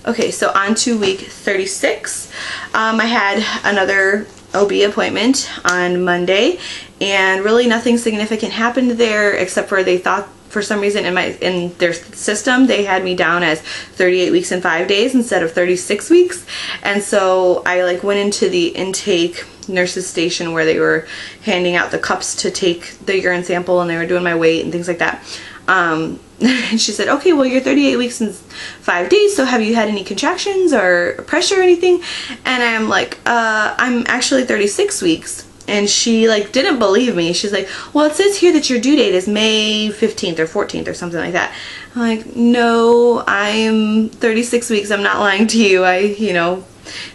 Okay, so on to week 36. I had another OB appointment on Monday, and really nothing significant happened there except for they thought for some reason in their system they had me down as 38 weeks and 5 days instead of 36 weeks. And so I like went into the intake nurse's station where they were handing out the cups to take the urine sample, and they were doing my weight and things like that. And she said, okay, well, you're 38 weeks and 5 days, so have you had any contractions or pressure or anything? And I'm like, I'm actually 36 weeks. And she like didn't believe me. She's like, well, it says here that your due date is May 15th or 14th or something like that. I'm like, no, I'm 36 weeks. I'm not lying to you.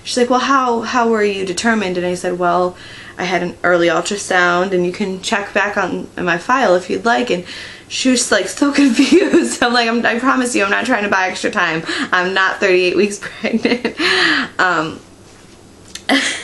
She's like, well, how were you determined? And I said, well, I had an early ultrasound, and you can check back on my file if you'd like. And she was like so confused. I'm like, I promise you, I'm not trying to buy extra time. I'm not 38 weeks pregnant.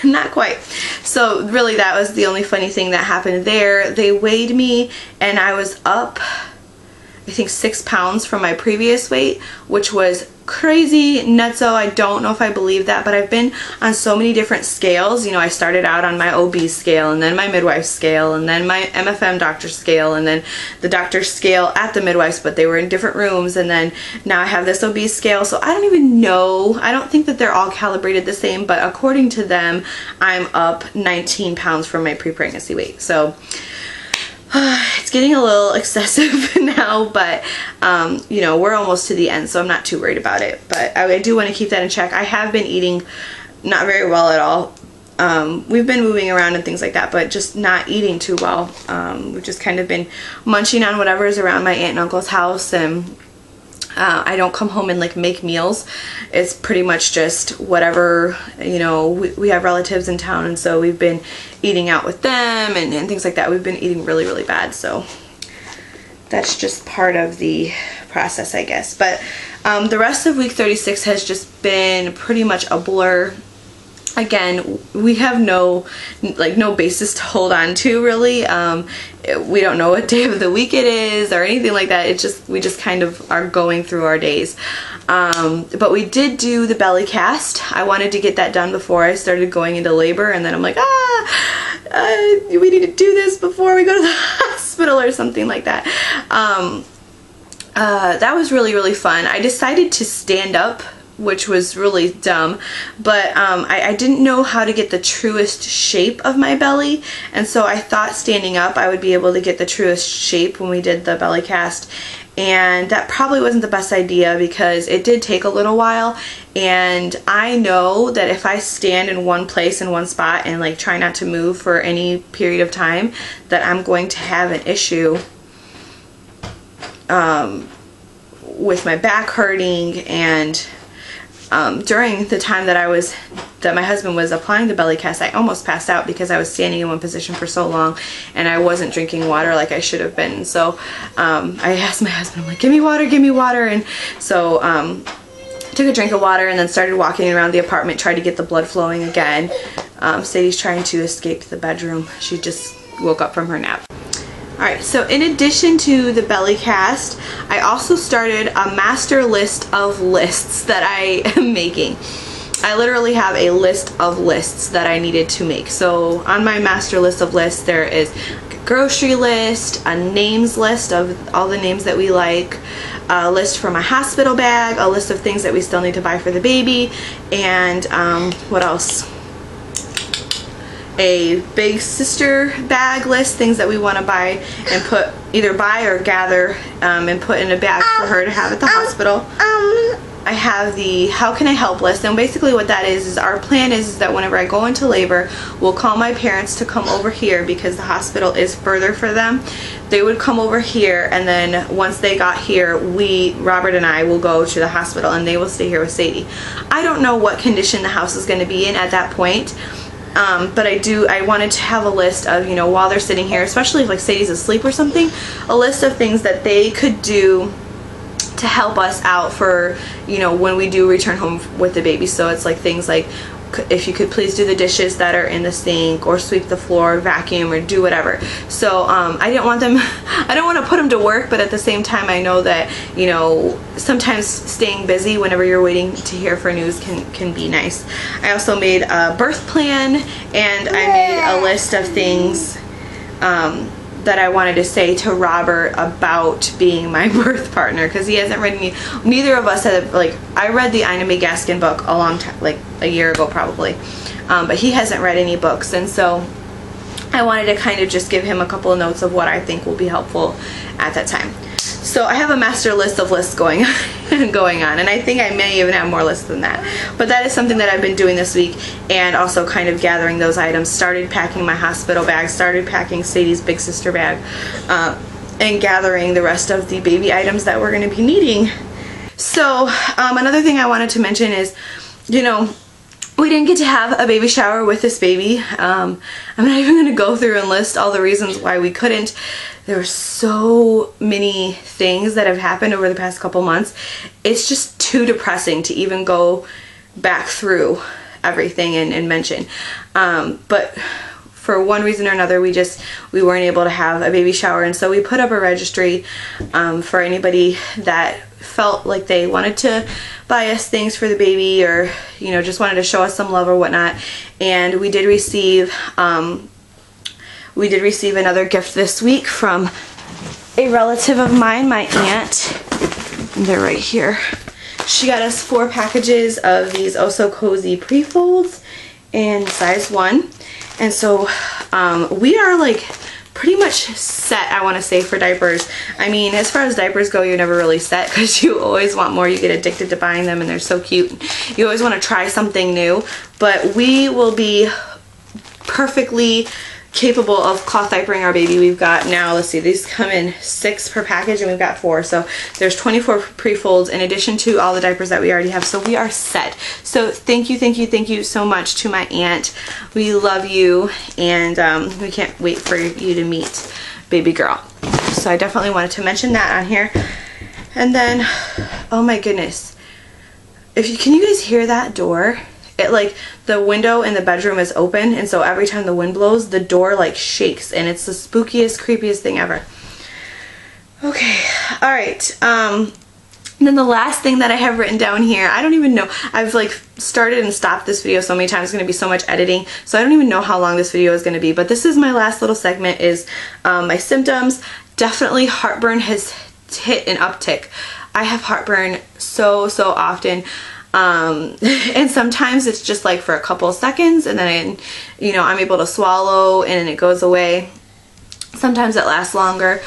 Not quite. So really that was the only funny thing that happened there. They weighed me and I was up, I think 6 pounds from my previous weight, which was crazy nutso. I don't know if I believe that, but I've been on so many different scales. I started out on my OB scale, and then my midwife scale, and then my MFM doctor scale, and then the doctor scale at the midwives, but they were in different rooms, and then now I have this OB scale. So I don't even know. I don't think that they're all calibrated the same, but according to them, I'm up 19 pounds from my pre-pregnancy weight. So it's getting a little excessive now, but we're almost to the end, so I'm not too worried about it. But I do want to keep that in check. I have been eating not very well at all. We've been moving around and things like that, but just not eating too well. We've just kind of been munching on whatever is around my aunt and uncle's house, and I don't come home and like make meals. It's pretty much just whatever, we have relatives in town, and so we've been eating out with them and things like that. We've been eating really, really bad, so that's just part of the process, I guess. But the rest of week 36 has just been pretty much a blur. Again, we have no basis to hold on to, really. We don't know what day of the week it is or anything like that. We just kind of are going through our days. But we did do the belly cast. I wanted to get that done before I started going into labor, and then I'm like, we need to do this before we go to the hospital or something like that. That was really, really fun. I decided to stand up, which was really dumb, but I didn't know how to get the truest shape of my belly, and so I thought standing up I would be able to get the truest shape when we did the belly cast, and that probably wasn't the best idea because it did take a little while, and I know that if I stand in one place in one spot and like try not to move for any period of time, that I'm going to have an issue with my back hurting. And during the time that my husband was applying the belly cast, I almost passed out because I was standing in one position for so long and I wasn't drinking water like I should have been. So I asked my husband, I'm like, give me water. And so took a drink of water and then started walking around the apartment, tried to get the blood flowing again. Sadie's trying to escape the bedroom. She just woke up from her nap. Alright, so in addition to the belly cast, I also started a master list of lists that I am making. I literally have a list of lists that I needed to make. So on my master list of lists, there is a grocery list, a names list of all the names that we like, a list for my hospital bag, a list of things that we still need to buy for the baby, and what else? A big sister bag list, things that we want to buy and either buy or gather and put in a bag for her to have at the hospital. I have the how can I help list, and basically what that is our plan is that whenever I go into labor, we'll call my parents to come over here because the hospital is further for them. They would come over here, and then once they got here, Robert and I will go to the hospital and they will stay here with Sadie. I don't know what condition the house is going to be in at that point. But I wanted to have a list of, while they're sitting here, especially if like Sadie's asleep or something, a list of things that they could do to help us out for, when we do return home with the baby. So it's like things like if you could please do the dishes that are in the sink, or sweep the floor, vacuum, or do whatever. So I didn't want them, I don't want to put them to work, but at the same time I know that, you know, sometimes staying busy whenever you're waiting to hear for news can be nice. I also made a birth plan, and I made a list of things that I wanted to say to Robert about being my birth partner, because he hasn't read any, neither of us have, like, I read the Ina May Gaskin book a long time, like a year ago probably, but he hasn't read any books, and so I wanted to kind of just give him a couple of notes of what I think will be helpful at that time. So I have a master list of lists going on, and I think I may even have more lists than that. But that is something that I've been doing this week, and also kind of gathering those items. Started packing my hospital bag, started packing Sadie's big sister bag, and gathering the rest of the baby items that we're going to be needing. So another thing I wanted to mention is, you know, we didn't get to have a baby shower with this baby. I'm not even going to go through and list all the reasons why we couldn't. There were so many things that have happened over the past couple months. It's just too depressing to even go back through everything and mention. But for one reason or another, we weren't able to have a baby shower, and so we put up a registry for anybody that felt like they wanted to buy us things for the baby, or, you know, just wanted to show us some love or whatnot. And we did receive another gift this week from a relative of mine, my aunt. And they're right here. She got us 4 packages of these Oh So Cozy pre-folds in size 1. And so we are like pretty much set, I want to say, for diapers. I mean, as far as diapers go, you're never really set, because you always want more. You get addicted to buying them, and they're so cute. You always want to try something new. But we will be perfectly capable of cloth diapering our baby. We've got now, let's see, these come in 6 per package, and we've got 4, so there's 24 pre-folds in addition to all the diapers that we already have. So we are set. So thank you so much to my aunt. We love you, and we can't wait for you to meet baby girl. So I definitely wanted to mention that on here. And then, oh my goodness, can you guys hear that door? It, like, the window in the bedroom is open, and so every time the wind blows, the door like shakes, and it's the spookiest, creepiest thing ever. Okay, alright, then the last thing that I have written down here, I don't even know, I've like started and stopped this video so many times, it's going to be so much editing, so I don't even know how long this video is going to be, but this is my last little segment, is my symptoms. Definitely heartburn has hit an uptick. I have heartburn so often. And sometimes it's just like for a couple of seconds, and then, you know, I'm able to swallow and it goes away. Sometimes it lasts longer.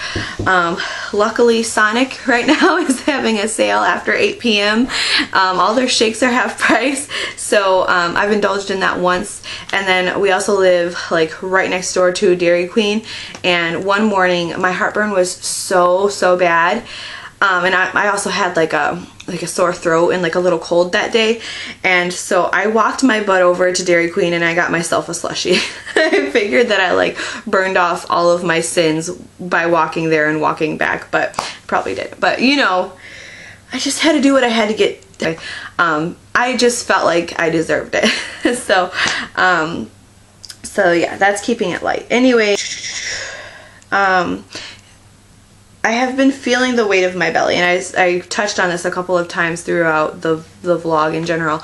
Luckily, Sonic right now is having a sale after 8 p.m. All their shakes are half price, so I've indulged in that once. And then we also live like right next door to Dairy Queen, and one morning my heartburn was so bad. And I also had like a sore throat and like a little cold that day, and so I walked my butt over to Dairy Queen and I got myself a slushie. I figured that I like burned off all of my sins by walking there and walking back, but probably did. But you know, I just had to do what I had to get. I just felt like I deserved it. So yeah, that's keeping it light. Anyway, I have been feeling the weight of my belly, and I touched on this a couple of times throughout the vlog in general.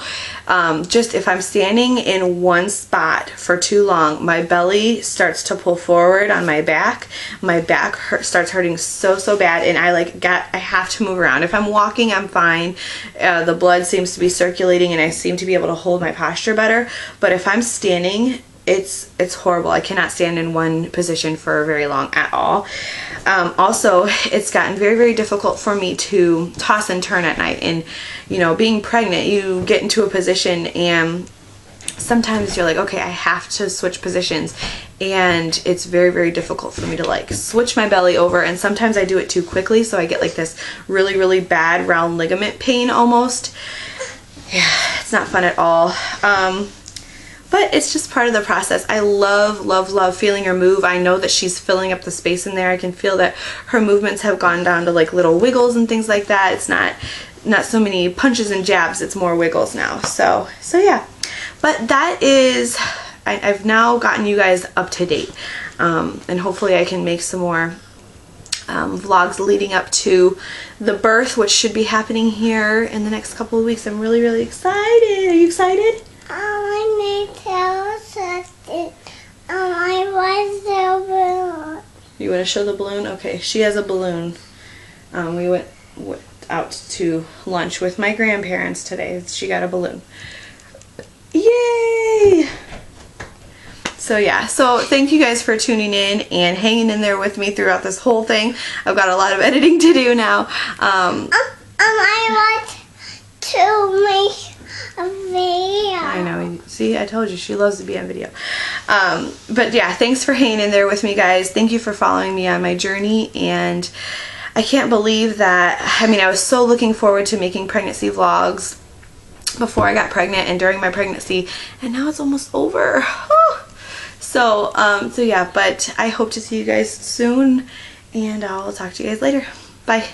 Just if I'm standing in one spot for too long, my belly starts to pull forward on my back. My back starts hurting so bad, and I have to move around. If I'm walking, I'm fine. The blood seems to be circulating, and I seem to be able to hold my posture better. But if I'm standing, it's horrible. I cannot stand in one position for very long at all. Also, it's gotten very difficult for me to toss and turn at night. And you know, being pregnant, you get into a position and sometimes you're like, okay, I have to switch positions, and it's very difficult for me to like switch my belly over, and sometimes I do it too quickly, so I get like this really bad round ligament pain almost. Yeah, it's not fun at all. But it's just part of the process. I love feeling her move. I know that she's filling up the space in there. I can feel that her movements have gone down to like little wiggles and things like that. It's not so many punches and jabs, it's more wiggles now. So yeah. But that is, I've now gotten you guys up to date. And hopefully I can make some more vlogs leading up to the birth, which should be happening here in the next couple of weeks. I'm really, really excited. Are you excited? I need to tell something. I was the balloon. You want to show the balloon? Okay, she has a balloon. We went out to lunch with my grandparents today. She got a balloon. Yay! So yeah, so thank you guys for tuning in and hanging in there with me throughout this whole thing. I've got a lot of editing to do now. I want to make a video. I know. See, I told you she loves to be on video. But yeah, thanks for hanging in there with me, guys. Thank you for following me on my journey. And I can't believe that, I mean, I was so looking forward to making pregnancy vlogs before I got pregnant and during my pregnancy, and now it's almost over. So yeah, but I hope to see you guys soon, and I'll talk to you guys later. Bye.